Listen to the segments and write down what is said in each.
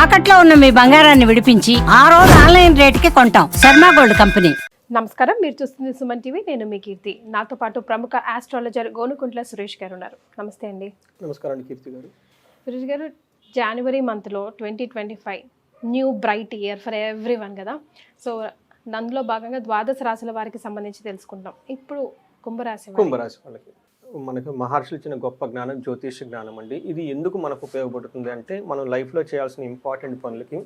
తాకట్లో ఉన్న మీ బంగారాన్ని విడిపించి ఆ రోజు ఆన్లైన్ రేటుకి కొంటాం. Sharma gold company. నమస్కారం, మీరు చూస్తుంది సుమన్ టీవీ. నేను మీ కీర్తి. నాతో పాటు ప్రముఖ ఆస్ట్రాలజర్ గోనుకుంట్ల సురేష్ గారు ఉన్నారు. నమస్తే అండి. నమస్కారం అండి కీర్తి గారు. సురేష్ గారు, జనవరి మంత్లో 2025 new bright year for every one కదా. సో అందులో భాగంగా ద్వాదశ రాశుల వారికి సంబంధించి తెలుసుకుంటాం. ఇప్పుడు కుంభరాశి వాళ్ళకి మనకు మహర్షులు ఇచ్చిన గొప్ప జ్ఞానం జ్యోతిష జ్ఞానం అండి. ఇది ఎందుకు మనకు ఉపయోగపడుతుంది అంటే మనం లైఫ్లో చేయాల్సిన ఇంపార్టెంట్ పనులకి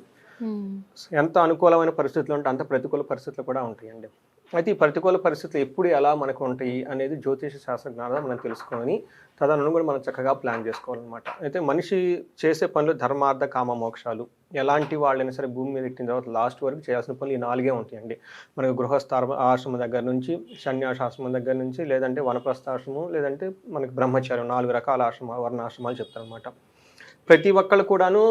ఎంత అనుకూలమైన పరిస్థితులు ఉంటే అంత ప్రతికూల పరిస్థితులు కూడా ఉంటాయండి. అయితే ఈ ప్రతికూల పరిస్థితులు ఎప్పుడు ఎలా మనకు ఉంటాయి అనేది జ్యోతిష శాస్త్ర జ్ఞానం మనం తెలుసుకొని తదను కూడా మనం చక్కగా ప్లాన్ చేసుకోవాలన్నమాట. అయితే మనిషి చేసే పనులు ధర్మార్థ కామ మోక్షాలు ఎలాంటి వాళ్ళైనా సరే భూమి మీద ఎక్కిన తర్వాత లాస్ట్ వరకు చేయాల్సిన పనులు ఈ 4 ఉంటాయండి. మనకు గృహస్థ ఆశ్రమం దగ్గర నుంచి, సన్యాసాశ్రమం దగ్గర నుంచి, లేదంటే వనప్రస్థాశ్రమం, లేదంటే మనకి బ్రహ్మచార్యం 4 రకాల వర్ణాశ్రమాలు చెప్తారనమాట. ప్రతి ఒక్కళ్ళు కూడాను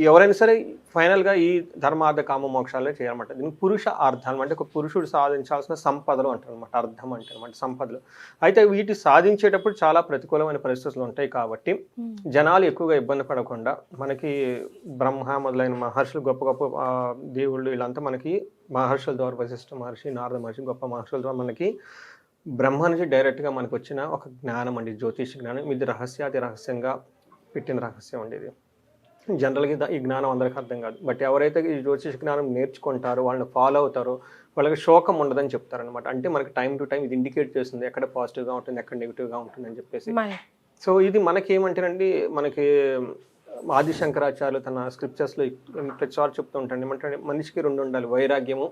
ఎవరైనా సరే ఫైనల్గా ఈ ధర్మార్థ కామ మోక్షాలే చేయాలన్నమాట. దీనికి పురుష అర్థం అంటే ఒక పురుషుడు సాధించాల్సిన సంపదలు అంటారు అనమాట. అర్థం అంటే అనమాట సంపదలు. అయితే వీటి సాధించేటప్పుడు చాలా ప్రతికూలమైన పరిస్థితులు ఉంటాయి కాబట్టి జనాలు ఎక్కువగా ఇబ్బంది పడకుండా మనకి బ్రహ్మ మొదలైన మహర్షులు గొప్ప గొప్ప దేవుళ్ళు వీళ్ళంతా మనకి మహర్షుల ద్వారా వశిష్ఠ మహర్షి, నారద మహర్షి గొప్ప మహర్షుల ద్వారా మనకి బ్రహ్మ నుంచి డైరెక్ట్గా మనకు వచ్చిన ఒక జ్ఞానం అండి, జ్యోతిష జ్ఞానం. ఇది రహస్యాతి రహస్యంగా పెట్టిన రహస్యం అండి. ఇది జనరల్గా ఈ జ్ఞానం అందరికీ అర్థం కాదు. బట్ ఎవరైతే ఈ జ్యోతిష జ్ఞానం నేర్చుకుంటారో, వాళ్ళని ఫాలో అవుతారో వాళ్ళకి శోకం ఉండదని చెప్తారనమాట. అంటే మనకి టైం టు టైం ఇది ఇండికేట్ చేస్తుంది ఎక్కడ పాజిటివ్గా ఉంటుంది, ఎక్కడ నెగిటివ్గా ఉంటుంది అని చెప్పేసి. సో ఇది మనకి ఏమంటారండి, మనకి ఆది శంకరాచార్యులు తన స్క్రిప్చర్స్లో ప్రతిసారి చెప్తూ ఉంటాడు. ఏమంటే మనిషికి 2 ఉండాలి, వైరాగ్యము,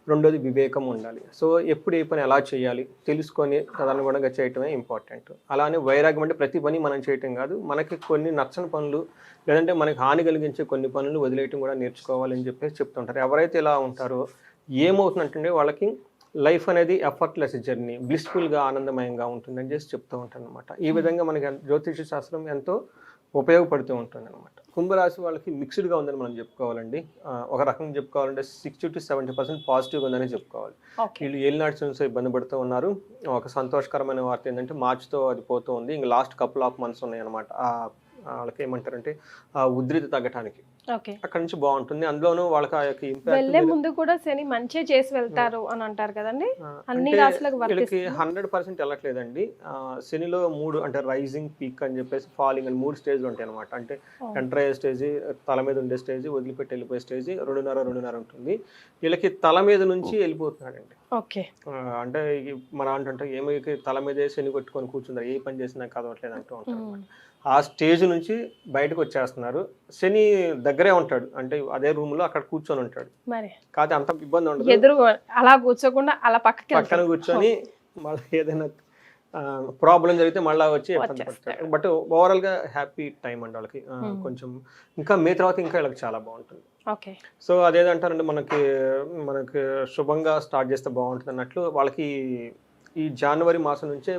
రెండోది వివేకం ఉండాలి. సో ఎప్పుడు ఏ పని ఎలా చేయాలి తెలుసుకొని తదనుగుణంగా చేయటమే ఇంపార్టెంట్. అలానే వైరాగ్యం అంటే ప్రతి పని మనం చేయటం కాదు, మనకి కొన్ని నచ్చని పనులు లేదంటే మనకి హాని కలిగించే కొన్ని పనులు వదిలేయటం కూడా నేర్చుకోవాలని చెప్పేసి చెప్తుంటారు. ఎవరైతే ఇలా ఉంటారో ఏమవుతుందంటే వాళ్ళకి లైఫ్ అనేది ఎఫర్ట్లెస్ జర్నీ, బ్లిస్ఫుల్గా ఆనందమయంగా ఉంటుందని చేసి చెప్తూ ఉంటాను అనమాట. ఈ విధంగా మనకి జ్యోతిష శాస్త్రం ఎంతో ఉపయోగపడుతూ ఉంటుంది అనమాట. కుంభరాశి వాళ్ళకి మిక్స్డ్గా ఉందని మనం చెప్పుకోవాలండి. ఒక రకంగా చెప్పుకోవాలంటే 60 to 70% పాజిటివ్గా ఉందని చెప్పుకోవాలి. వీళ్ళు ఏలినాటి నుంచి ఇబ్బంది పడుతూ ఉన్నారు. ఒక సంతోషకరమైన వార్త ఏంటంటే మార్చితో అది పోతూ ఉంది. ఇంకా లాస్ట్ కపుల్ ఆఫ్ మంత్స్ ఉన్నాయి అనమాట. వాళ్ళకి ఏమంటారంటే ఉధృతి తగ్గటానికి అక్కడ నుంచి బాగుంటుంది. అందులోనూ వాళ్ళకి ఆ యొక్క వెళ్ళే ముందు కూడా శని మంచి చేసి వెళ్తారు అని అంటారు కదండి. అన్ని రాశులకు వీళ్ళకి 100% వెళ్ళట్లేదండి. శనిలో 3 అంటే రైజింగ్, పీక్ అని చెప్పేసి ఫాలింగ్ అని 3 స్టేజ్లు ఉంటాయి అనమాట. అంటే ఎంటర్ అయ్యే స్టేజ్, తల మీద ఉండే స్టేజ్, వదిలిపెట్టి వెళ్ళిపోయే స్టేజ్ 2.5 ఉంటుంది. వీళ్ళకి తల మీద నుంచి వెళ్ళిపోతున్నాడండి. అంటే మన అంటే ఏమి తల మీదే శని కొట్టుకొని కూర్చున్నారు, ఏ పని చేసినా కదవట్లేదు అంటూ ఉంటారు అనమాట. ఆ స్టేజ్ నుంచి బయటకు వచ్చేస్తున్నారు. శని దగ్గరే ఉంటాడు, అంటే అదే రూమ్ లో అక్కడ కూర్చొని ఉంటాడు. కాదు అంత ఇబ్బంది ఉండదు, ఎదురు అలా కూర్చోకుండా అలా పక్కన కూర్చొని మళ్ళీ ఏదైనా ప్రాబ్లం జరిగితే మళ్ళీ వచ్చి ఇబ్బంది పడతాడు. బట్ ఓవరాల్ గా హ్యాపీ టైం అండి వాళ్ళకి. కొంచెం ఇంకా మే తర్వాత ఇంకా వీళ్ళకి చాలా బాగుంటుంది. సో అదేదంటారంటే మనకి శుభంగా స్టార్ట్ చేస్తే బాగుంటుంది అన్నట్లు వాళ్ళకి ఈ జనవరి మాసం నుంచే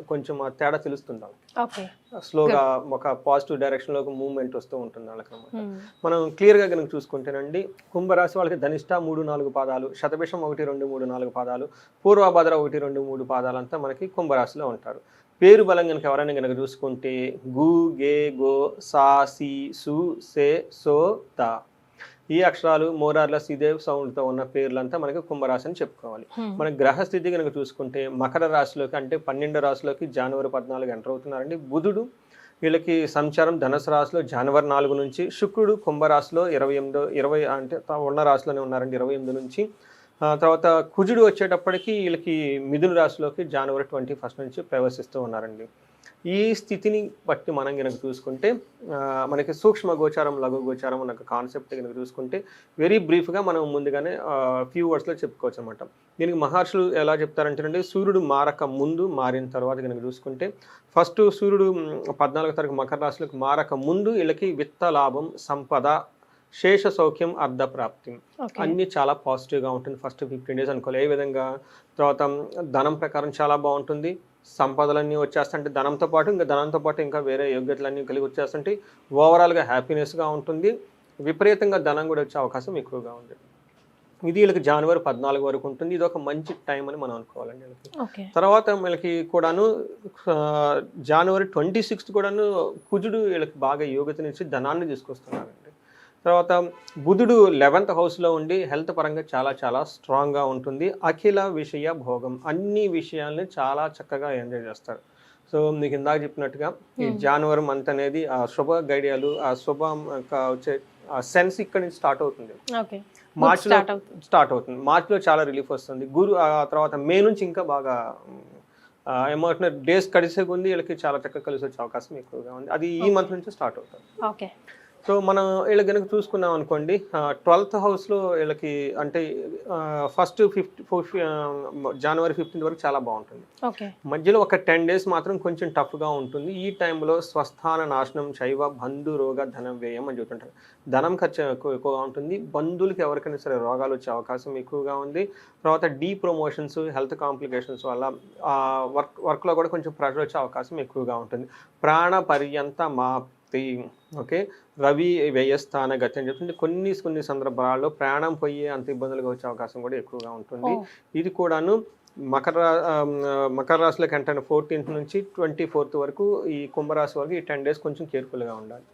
కొంచెం తేడా తెలుస్తుంది వాళ్ళకి. స్లోగా ఒక పాజిటివ్ డైరెక్షన్ లో మూవ్మెంట్ వస్తూ ఉంటుంది వాళ్ళకి అనమాట. మనం క్లియర్ గా కనుక చూసుకుంటేనండి, కుంభరాశి వాళ్ళకి ధనిష్ట 3-4 పాదాలు, శతభిషం 1-2-3-4 పాదాలు, పూర్వభద్ర 1-2-3 పాదాలు అంతా మనకి కుంభరాశిలో ఉంటారు. పేరు బలం కనుక ఎవరైనా కనుక చూసుకుంటే గు, గే, గో, సా, సి, సు, సే, సో, త ఈ అక్షరాలు మోరార్ల సిదేవ్ సౌండ్తో ఉన్న పేర్లంతా మనకి కుంభరాశి అని చెప్పుకోవాలి. మన గ్రహస్థితి కనుక చూసుకుంటే మకర రాశిలోకి అంటే 12 రాశిలోకి జనవరి 14 ఎంటర్ అవుతున్నారండి. బుధుడు వీళ్ళకి సంచారం ధనుసు రాశిలో జనవరి 4 నుంచి, శుక్రుడు కుంభరాశిలో 20 అంటే ఉన్న రాశిలోనే ఉన్నారండి 28 నుంచి. తర్వాత కుజుడు వచ్చేటప్పటికి వీళ్ళకి మిథున రాశిలోకి జనవరి 21 నుంచి ప్రవేశిస్తూ ఉన్నారండి. ఈ స్థితిని బట్టి మనం కనుక చూసుకుంటే మనకి సూక్ష్మ గోచారం, లఘు గోచారం అన్న కాన్సెప్ట్ కనుక చూసుకుంటే వెరీ బ్రీఫ్గా మనం ముందుగానే ఫ్యూ వర్డ్స్లో చెప్పుకోవచ్చు అనమాట. దీనికి మహర్షులు ఎలా చెప్తారంటే సూర్యుడు మారక ముందు, మారిన తర్వాత కనుక చూసుకుంటే ఫస్ట్ సూర్యుడు 14వ తారీఖు మకర రాశిలోకి మారక ముందు వీళ్ళకి విత్త లాభం, సంపద, శేష సౌఖ్యం, అర్ధ ప్రాప్తి అన్నీ చాలా పాజిటివ్గా ఉంటుంది. ఫస్ట్ 15 days అనుకోవాలి. ఏ విధంగా తర్వాత ధనం ప్రకారం చాలా బాగుంటుంది, సంపదలన్నీ వచ్చేస్తుంటే ధనంతో పాటు ఇంకా వేరే యోగ్యతలన్నీ కలిగి వచ్చేస్తుంటే ఓవరాల్గా హ్యాపీనెస్గా ఉంటుంది. విపరీతంగా ధనం కూడా వచ్చే అవకాశం ఎక్కువగా ఉంది. ఇది వీళ్ళకి జనవరి 14 వరకు ఉంటుంది. ఇది ఒక మంచి టైం అని మనం అనుకోవాలండి వీళ్ళకి. తర్వాత వీళ్ళకి కూడాను జనవరి 26 కూడాను కుజుడు వీళ్ళకి బాగా యోగ్యతనిచ్చి ధనాన్ని తీసుకొస్తున్నారండి. తర్వాత బుధుడు 11th హౌస్లో ఉండి హెల్త్ పరంగా చాలా చాలా స్ట్రాంగ్గా ఉంటుంది. అఖిల విషయ భోగం, అన్ని విషయాల్ని చాలా చక్కగా ఎంజాయ్ చేస్తారు. సో మీకు ఇందాక చెప్పినట్టుగా ఈ జనవరి మంత్ అనేది ఆ శుభ గడియలు, ఆ శుభం వచ్చే సెన్స్ ఇక్కడ నుంచి స్టార్ట్ అవుతుంది. మార్చ్లో స్టార్ట్ అవుతుంది. మార్చ్లో చాలా రిలీఫ్ వస్తుంది. ఆ తర్వాత మే నుంచి ఇంకా బాగా ఏమవుతున్న డేస్ కలిసే ఉంది, వీళ్ళకి చాలా చక్కగా కలిసి వచ్చే అవకాశం ఎక్కువగా ఉంది. అది ఈ మంత్ నుంచి స్టార్ట్ అవుతుంది. ఓకే. సో మనం వీళ్ళకి కనుక చూసుకున్నాం అనుకోండి, 12th హౌస్లో వీళ్ళకి అంటే ఫస్ట్ జనవరి 15th వరకు చాలా బాగుంటుంది. మధ్యలో ఒక 10 days మాత్రం కొంచెం టఫ్గా ఉంటుంది. ఈ టైంలో స్వస్థాన నాశనం, శైవ బంధు రోగ ధనం వ్యయం అని చెబుతుంటారు. ధనం ఖర్చు ఎక్కువగా ఉంటుంది. బంధువులకి ఎవరికైనా సరే రోగాలు వచ్చే అవకాశం ఎక్కువగా ఉంది. తర్వాత ప్రమోషన్స్, హెల్త్ కాంప్లికేషన్స్ వల్ల వర్క్లో కూడా కొంచెం ప్రెషర్ వచ్చే అవకాశం ఎక్కువగా ఉంటుంది. ప్రాణ పర్యంత ఓకే, రవి వ్యయస్థాన గతి అని చెప్తుంది. కొన్ని సందర్భాల్లో ప్రాణం పోయే అంత ఇబ్బందులుగా వచ్చే అవకాశం కూడా ఎక్కువగా ఉంటుంది. ఇది కూడాను మకర రాశిలోకి అంటే 14th నుంచి 24th వరకు, ఈ కుంభరాశి వరకు ఈ 10 days కొంచెం కేర్ఫుల్గా ఉండాలి.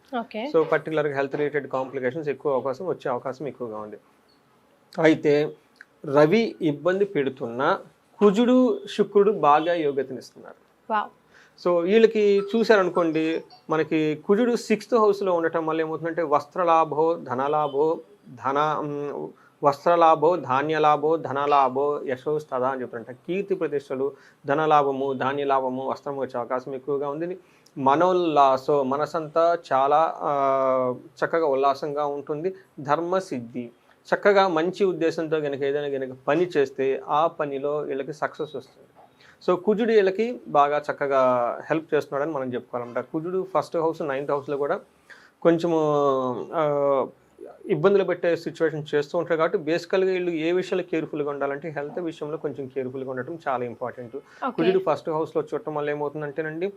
సో పర్టికులర్గా హెల్త్ రిలేటెడ్ కాంప్లికేషన్స్ వచ్చే అవకాశం ఎక్కువగా ఉంది. అయితే రవి ఇబ్బంది పెడుతున్న కుజుడు శుక్రుడు బాగా యోగ్యతనిస్తున్నారు. సో వీళ్ళకి చూసారనుకోండి, మనకి కుజుడు 6th హౌస్లో ఉండటం వల్ల ఏమవుతుందంటే వస్త్రలాభో ధాన్యలాభో ధనలాభో యశోస్తదా అని చెప్తారంట. కీర్తి ప్రతిష్టలు, ధనలాభము, ధాన్యలాభము, వస్త్రం వచ్చే అవకాశం ఎక్కువగా ఉంది. మనోల్లాసో, మనసంతా చాలా చక్కగా ఉల్లాసంగా ఉంటుంది. ధర్మసిద్ధి, చక్కగా మంచి ఉద్దేశంతో ఏదైనా పని చేస్తే ఆ పనిలో వీళ్ళకి సక్సెస్ వస్తుంది. సో కుజుడు వీళ్ళకి బాగా చక్కగా హెల్ప్ చేస్తున్నాడని మనం చెప్పుకోవాలన్నమాట. కుజుడు 1st హౌస్ 9th హౌస్లో కూడా కొంచెము ఇబ్బందులు పెట్టే సిచ్యువేషన్ చేస్తూ ఉంటారు. కాబట్టి బేసికల్గా వీళ్ళు ఏ విషయంలో కేర్ఫుల్గా ఉండాలంటే హెల్త్ విషయంలో కొంచెం కేర్ఫుల్గా ఉండటం చాలా ఇంపార్టెంట్. కుజుడు 1st హౌస్లో చూడటం వల్ల ఏమవుతుందంటేనండి,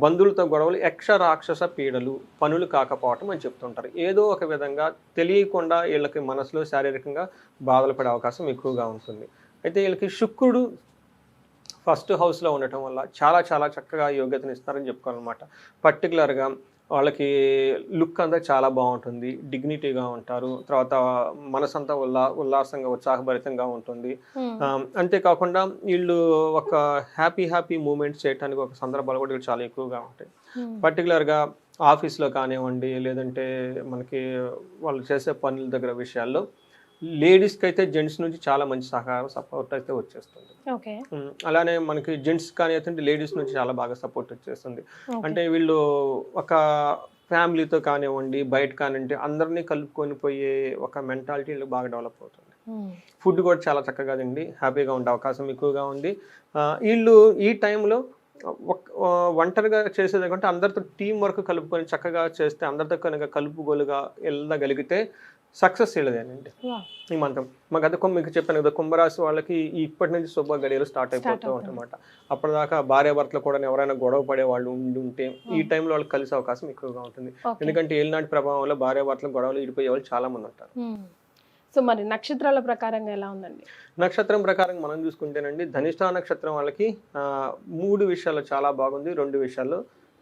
బంధువులతో గొడవలు, రాక్షస పీడలు, పనులు కాకపోవటం అని చెప్తుంటారు. ఏదో ఒక విధంగా తెలియకుండా వీళ్ళకి మనసులో శారీరకంగా బాధలు పడే అవకాశం ఎక్కువగా ఉంటుంది. అయితే వీళ్ళకి శుక్రుడు 1st హౌస్లో ఉండటం వల్ల చాలా చాలా చక్కగా యోగ్యతను ఇస్తారని చెప్పుకోవాలన్నమాట. పర్టికులర్గా వాళ్ళకి లుక్ అంతా చాలా బాగుంటుంది, డిగ్నిటీగా ఉంటారు. తర్వాత మనసంతా ఉల్లాసంగా ఉత్సాహభరితంగా ఉంటుంది. అంతేకాకుండా వీళ్ళు ఒక హ్యాపీ మూమెంట్స్ చేయడానికి ఒక సందర్భాలు కూడా చాలా ఎక్కువగా ఉంటాయి. పర్టికులర్గా ఆఫీస్లో కానివ్వండి, లేదంటే మనకి వాళ్ళు చేసే పనుల దగ్గర విషయాల్లో లేడీస్కి అయితే జెంట్స్ నుంచి చాలా మంచి సపోర్ట్ అయితే వచ్చేస్తుంది. అలానే మనకి జెంట్స్ కానీ అయితే లేడీస్ నుంచి చాలా బాగా సపోర్ట్ వచ్చేస్తుంది. అంటే వీళ్ళు ఒక ఫ్యామిలీతో కానివ్వండి, బయట కానివ్వండి, అందరినీ కలుపుకొని పోయే ఒక మెంటాలిటీ వీళ్ళు బాగా డెవలప్ అవుతుంది. ఫుడ్ కూడా చాలా చక్కగా తిండి హ్యాపీగా ఉండే అవకాశం ఎక్కువగా ఉంది. వీళ్ళు ఈ టైంలో ఒంటరిగా చేసేది కంటే అందరితో టీం వర్క్ కలుపుకొని చక్కగా చేస్తే, అందరితో కనుక కలుపుగోలుగా వెళ్ళగలిగితే సక్సెస్ వీళ్ళదేనండి ఈ మంత్రం. మాకు అదే మీకు చెప్పాను కదా, కుంభరాశి వాళ్ళకి ఇప్పటి నుంచి శుభ గడియలు స్టార్ట్ అయిపోతూ ఉంటాయన్నమాట. అప్పటిదాకా భార్యాభర్తలు కూడా ఎవరైనా గొడవ పడే వాళ్ళు ఉంటే ఈ టైంలో వాళ్ళకి కలిసే అవకాశం ఎక్కువగా ఉంటుంది. ఎందుకంటే ఏలినాటి ప్రభావంలో భార్యాభర్తలు గొడవలు ఇడిపోయే వాళ్ళు చాలా మంది ఉంటారు. సో మరి నక్షత్రాల ప్రకారంగా ఎలా ఉందండి? నక్షత్రం ప్రకారం మనం చూసుకుంటేనండి, ధనిష్ఠా నక్షత్రం వాళ్ళకి 3 విషయాల్లో చాలా బాగుంది, 2 విషయాల్లో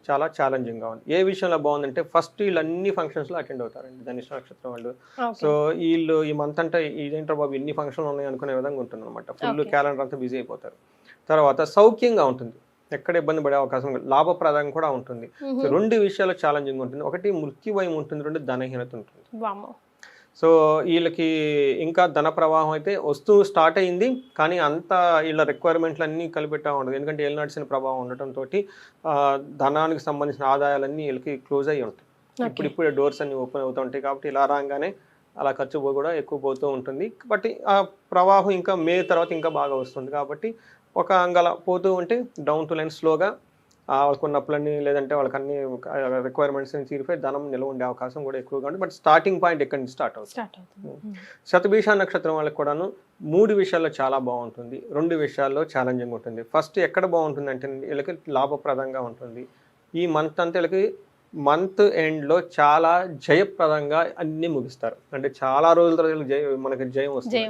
చాలా ఛాలెంజింగ్గా ఉంది. ఏ విషయంలో బాగుందంటే ఫస్ట్ వీళ్ళు అన్ని ఫంక్షన్స్లో అటెండ్ అవుతారండి ధనిష్ఠా నక్షత్రం వాళ్ళు. సో వీళ్ళు ఈ మంత్ అంటే ఇదేంటో బాబు ఎన్ని ఫంక్షన్లు ఉన్నాయి అనుకునే విధంగా ఉంటుంది అనమాట. ఫుల్ క్యాలెండర్ అంతా బిజీ అయిపోతారు. తర్వాత సౌఖ్యంగా ఉంటుంది, ఎక్కడ ఇబ్బంది పడే అవకాశం, లాభప్రదం కూడా ఉంటుంది. సో 2 విషయాలు ఛాలెంజింగ్ ఉంటుంది. ఒకటి మృత్యుభయం ఉంటుంది, 2 ధనహీనత ఉంటుంది. సో వీళ్ళకి ఇంకా ధన ప్రవాహం అయితే వస్తూ స్టార్ట్ అయింది, కానీ అంత వీళ్ళ రిక్వైర్మెంట్లు అన్నీ కలిపెట్టా ఉండదు. ఎందుకంటే ఏలినాటి ప్రభావం ఉండటంతో ధనానికి సంబంధించిన ఆదాయాలన్నీ వీళ్ళకి క్లోజ్ అయ్యి ఉంటాయి. ఇప్పుడే డోర్స్ అన్ని ఓపెన్ అవుతూ ఉంటాయి. కాబట్టి ఇలా రాగానే అలా ఖర్చు కూడా ఎక్కువ పోతూ ఉంటుంది. బట్ ఆ ప్రవాహం ఇంకా మే తర్వాత ఇంకా బాగా వస్తుంది. కాబట్టి ఒక అంగల పోతూ ఉంటే డౌన్ టు లైన్ స్లోగా వాళ్ళకున్న అప్పులన్నీ, లేదంటే వాళ్ళకి అన్ని రిక్వైర్మెంట్స్ తీరిపోయి ధనం నిల్వ ఉండే అవకాశం కూడా ఎక్కువగా ఉంటుంది. బట్ స్టార్టింగ్ పాయింట్ ఎక్కడి నుంచి స్టార్ట్ అవుతుంది. శతభిష నక్షత్రం వాళ్ళకి కూడాను 3 విషయాల్లో చాలా బాగుంటుంది, 2 విషయాల్లో ఛాలెంజింగ్ ఉంటుంది. ఫస్ట్ ఎక్కడ బాగుంటుంది అంటే వీళ్ళకి లాభప్రదంగా ఉంటుంది. ఈ మంత్ అంతా వీళ్ళకి మంత్ ఎండ్లో చాలా జయప్రదంగా అన్ని ముగిస్తారు. అంటే చాలా రోజుల తర్వాత మనకి జయం వస్తుంది.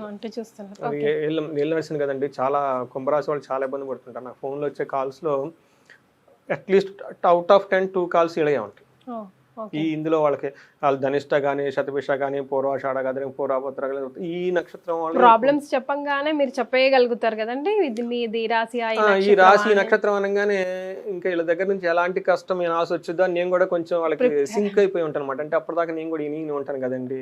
వెళ్ళవలసింది కదండి. చాలా కుంభరాశి వాళ్ళు చాలా ఇబ్బంది పడుతుంటారు. నాకు ఫోన్లో వచ్చే కాల్స్లో అట్లీస్ట్ అవుట్ ఆఫ్ 10 2 కాల్స్ ఇలాగే ఉంటాయి. ఓకే. ఈ ఇందులో వాళ్ళకి వాళ్ళు ధనిష్ట కానీ శతభిష కానీ పూర్వాషాఢ కానీ పూర్వభద్ర కానీ ఈ నక్షత్రం వాళ్ళు ప్రాబ్లమ్స్ చెప్పంగానే మీరు చెప్పేయగలుగుతారు కదండి, ఇది మీది రాశి ఈ రాశి ఈ నక్షత్రం అనగానే ఇంకా వీళ్ళ దగ్గర నుంచి ఎలాంటి కష్టం నాశ వచ్చిందో నేను కూడా కొంచెం వాళ్ళకి సింక్ అయిపోయి ఉంటాను అనమాట. అంటే అప్పటిదాకా నేను కూడా ఇని ఉంటాను కదండి,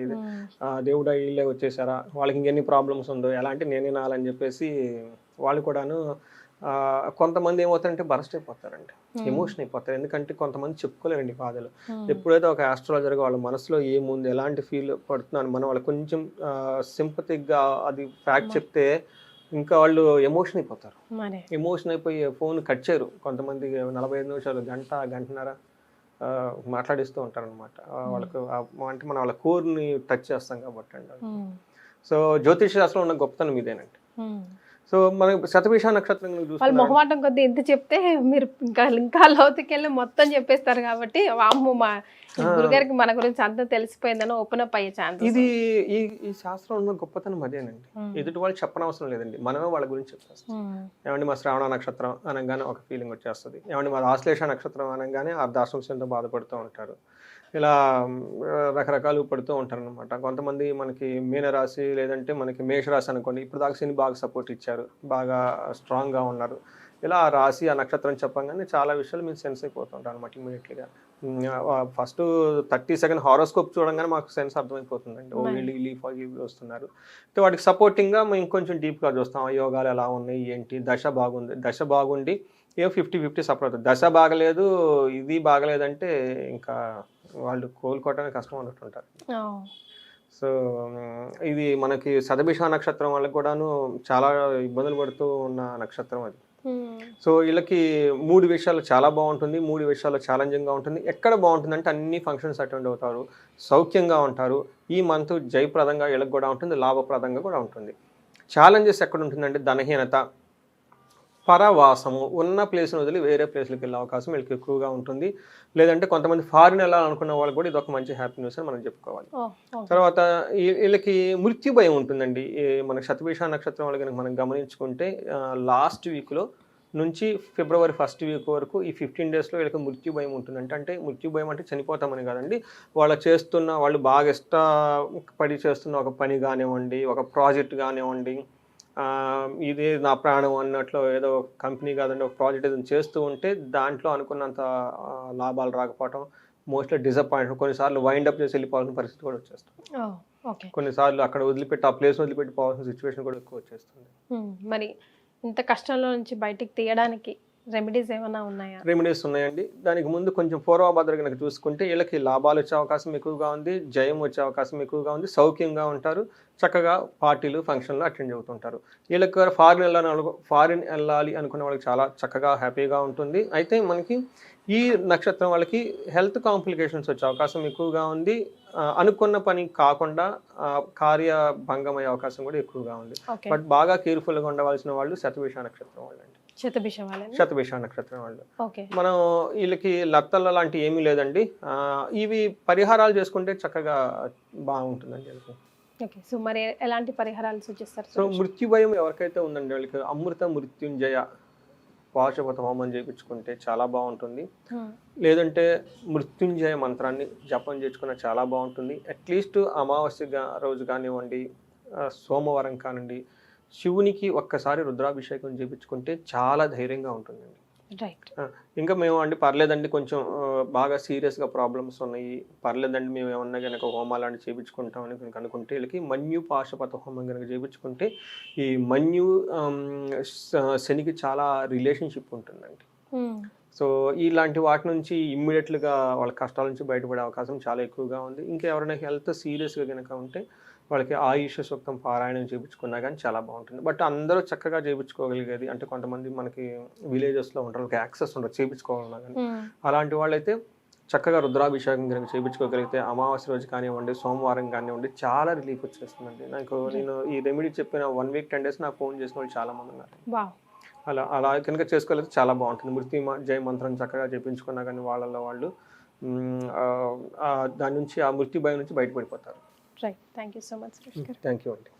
దేవుడా వీళ్ళే వచ్చేసారా, వాళ్ళకి ఇంకెన్ని ప్రాబ్లమ్స్ ఉందో ఎలా అంటే నేనే నాలని చెప్పేసి వాళ్ళు కూడాను కొంతమంది ఏమవుతారంటే బరస్ట్ అయిపోతారండి, ఎమోషన్ అయిపోతారు. ఎందుకంటే కొంతమంది చెప్పుకోలేరండి బాధలు. ఎప్పుడైతే ఒక ఆస్ట్రాలజర్గా వాళ్ళ మనసులో ఏముంది ఎలాంటి ఫీల్ పడుతున్నాను మనం వాళ్ళకి కొంచెం సింపతిక్గా అది ఫ్యాక్ట్ చెప్తే ఇంకా వాళ్ళు ఎమోషన్ అయిపోతారు. ఎమోషన్ అయిపోయి ఫోన్ కట్ చేయరు. కొంతమంది 45 నిమిషాలు గంటన్నర మాట్లాడిస్తూ ఉంటారు అనమాట. వాళ్ళకు అంటే మనం వాళ్ళ కోర్ని టచ్ చేస్తాం కాబట్టి అండి. సో జ్యోతిష్ శాస్త్రం ఉన్న గొప్పతనం ఇదేనండి. సో మనం శతభిష నక్షత్రం వాళ్ళు మొహమాటం కొద్ది ఎంత చెప్తే మీరు ఇంకా లోతుకెళ్ళి మొత్తం చెప్పేస్తారు కాబట్టి వామ్మో మా గురుగారికి మన గురించి అంతా తెలిసిపోయిందని ఓపెన్ అప్ అయ్యే ఛాన్స్. ఇది ఈ శాస్త్రం ఉన్న గొప్పతనం అదేనండి. ఎదుటి వాళ్ళు చెప్పనవసరం లేదండి, మనమే వాళ్ళ గురించి చెప్పేస్తాం. ఏమండి మా శ్రావణ నక్షత్రం అనగానే ఒక ఫీలింగ్ వచ్చేస్తుంది. ఏమండి మా ఆశ్లేష నక్షత్రం అనగానే అర్ధాశ్రమంతో బాధపడుతూ ఉంటారు. ఇలా రకరకాలు పడుతూ ఉంటారు అనమాట. కొంతమంది మనకి మీనరాశి లేదంటే మనకి మేషరాశి అనుకోండి, ఇప్పుడు దాకా శని బాగా సపోర్ట్ ఇచ్చారు, బాగా స్ట్రాంగ్గా ఉన్నారు. ఇలా ఆ రాశి ఆ నక్షత్రం చెప్పగానే చాలా విషయాలు మీరు సెన్స్ అయిపోతుంటారు అనమాట ఇమీడియట్లీగా. ఫస్ట్ 30 సెకండ్ హారోస్కోప్ చూడంగానే మాకు సెన్స్ అర్థమైపోతుందండి, ఓ వీళ్ళు ఇవి వస్తున్నారు. అయితే వాటికి సపోర్టింగ్గా మేము ఇంకొంచెం డీప్గా చూస్తాం, యోగాలు ఎలా ఉన్నాయి ఏంటి, దశ బాగుంది, దశ బాగుండి 50-50 సపోర్ట్ అవుతుంది. దశ బాగలేదు ఇది బాగలేదంటే ఇంకా వాళ్ళు కోలుకోవడానికి కష్టం అన్నట్టుంటారు. సో ఇది మనకి శతభిష నక్షత్రం వాళ్ళకి కూడాను చాలా ఇబ్బందులు పడుతూ ఉన్న నక్షత్రం అది. సో వీళ్ళకి 3 విషయాలు చాలా బాగుంటుంది, 3 విషయాలు ఛాలెంజింగ్గా ఉంటుంది. ఎక్కడ బాగుంటుంది అంటే అన్ని ఫంక్షన్స్ అటెండ్ అవుతారు, సౌఖ్యంగా ఉంటారు. ఈ మంత్ జయప్రదంగా వీళ్ళకి కూడా ఉంటుంది, లాభప్రదంగా కూడా ఉంటుంది. ఛాలెంజెస్ ఎక్కడ ఉంటుందంటే ధనహీనత, పరవాసము, ఉన్న ప్లేస్ని వదిలి వేరే ప్లేస్లకు వెళ్ళే అవకాశం వీళ్ళకి ఎక్కువగా ఉంటుంది. లేదంటే కొంతమంది ఫారిన్ వెళ్ళాలనుకున్న వాళ్ళు కూడా ఇది ఒక మంచి హ్యాపీ న్యూస్ అని మనం చెప్పుకోవాలి. తర్వాత వీళ్ళకి మృత్యు భయం ఉంటుందండి. మన శతభిష నక్షత్రం వాళ్ళకి కనుక మనం గమనించుకుంటే లాస్ట్ వీక్లో నుంచి ఫిబ్రవరి 1st వీక్ వరకు ఈ 15 డేస్లో వీళ్ళకి మృత్యు భయం ఉంటుందంటే, అంటే మృత్యు భయం అంటే చనిపోతామని కాదండి, వాళ్ళు బాగా ఇష్టపడి చేస్తున్న ఒక పని కానివ్వండి, ఒక ప్రాజెక్ట్ కానివ్వండి, ఇదే నా ప్రాణం అన్నట్లు ఏదో కంపెనీ కాదండి ఒక ప్రాజెక్ట్ ఏదైనా చేస్తూ ఉంటే దాంట్లో అనుకున్నంత లాభాలు రాకపోవటం, మోస్ట్లీ డిసప్పాయింట్, కొన్నిసార్లు వైండప్ చేసి వెళ్ళిపోవాల్సిన పరిస్థితి కూడా వచ్చేస్తుంది. కొన్నిసార్లు అక్కడ వదిలిపెట్టి ఆ ప్లేస్ వదిలిపెట్టి పోవాల్సిన సిచ్యువేషన్ కూడా ఎక్కువ వచ్చేస్తుంది. మరి ఇంత కష్టంలో నుంచి బయటికి తీయడానికి రెమెడీస్ ఏమైనా ఉన్నాయా? రెమెడీస్ ఉన్నాయండి. దానికి ముందు కొంచెం పూర్వభద్ర కనుక చూసుకుంటే వీళ్ళకి లాభాలు వచ్చే అవకాశం ఎక్కువగా ఉంది, జయం వచ్చే అవకాశం ఎక్కువగా ఉంది, సౌఖ్యంగా ఉంటారు, చక్కగా పార్టీలు ఫంక్షన్లు అటెండ్ అవుతుంటారు. వీళ్ళకి ఫారిన్ వెళ్ళాలి అనుకున్న వాళ్ళకి చాలా చక్కగా హ్యాపీగా ఉంటుంది. అయితే మనకి ఈ నక్షత్రం వాళ్ళకి హెల్త్ కాంప్లికేషన్స్ వచ్చే అవకాశం ఎక్కువగా ఉంది, అనుకున్న పని కాకుండా కార్యభంగం అయ్యే అవకాశం కూడా ఎక్కువగా ఉంది. బట్ బాగా కేర్ఫుల్గా ఉండవలసిన వాళ్ళు శతభిష నక్షత్రం వాళ్ళు అండి. శతభిష నక్షత్రం వాళ్ళు మనం వీళ్ళకి లత్తల లాంటి ఏమీ లేదండి. ఇవి పరిహారాలు చేసుకుంటే చక్కగా బాగుంటుందండి. సో మరి ఎలాంటి పరిహారాలు సూచిస్తారు? సో మృత్యు భయం ఎవరికైతే ఉందండి వాళ్ళకి అమృత మృత్యుంజయ పాశుపత హోమం చేయించుకుంటే చాలా బాగుంటుంది. లేదంటే మృత్యుంజయ మంత్రాన్ని జపం చేసుకున్న చాలా బాగుంటుంది. అట్లీస్ట్ అమావాస్య రోజు కానివ్వండి, సోమవారం కానివ్వండి, శివునికి ఒక్కసారి రుద్రాభిషేకం చేయించుకుంటే చాలా ధైర్యంగా ఉంటుందండి. ఇంకా మేము అండి పర్లేదండి కొంచెం బాగా సీరియస్గా ప్రాబ్లమ్స్ ఉన్నాయి, పర్లేదండి మేము ఏమన్నా కనుక హోమాలు లాంటి చేయించుకుంటామని కనుక అనుకుంటే వీళ్ళకి మన్యు పాశుపత హోమం కనుక చేయించుకుంటే ఈ మన్యు శనికి చాలా రిలేషన్షిప్ ఉంటుందండి. సో ఇలాంటి వాటి నుంచి ఇమ్మీడియట్గా వాళ్ళ కష్టాల నుంచి బయటపడే అవకాశం చాలా ఎక్కువగా ఉంది. ఇంకా ఎవరైనా హెల్త్ సీరియస్గా కనుక ఉంటే వాళ్ళకి ఆయుష సూక్తం పారాయణం చేయించుకున్నా కానీ చాలా బాగుంటుంది. బట్ అందరూ చక్కగా చేయించుకోగలిగేది అంటే కొంతమంది మనకి విలేజెస్లో ఉంటారు, వాళ్ళకి యాక్సెస్ ఉండదు చేయించుకోవాలన్నా కానీ, అలాంటి వాళ్ళైతే చక్కగా రుద్రాభిషేకం కనుక చేయించుకోగలిగితే అమావాస్య రోజు కానివ్వండి, సోమవారం కానివ్వండి చాలా రిలీఫ్ వచ్చేస్తుందండి. నేను ఈ రెమెడీ చెప్పిన 1 వీక్ 10 డేస్ నాకు ఫోన్ చేసిన వాళ్ళు చాలా మంది ఉన్నారు. అలా కనుక చేసుకోగలిగితే చాలా బాగుంటుంది. మృత్యుంజయ మంత్రం చక్కగా చేయించుకున్నా కానీ వాళ్ళు దాని నుంచి ఆ మృత్యు భయం నుంచి బయటపడిపోతారు. Right, thank you so much. Thank you అండి.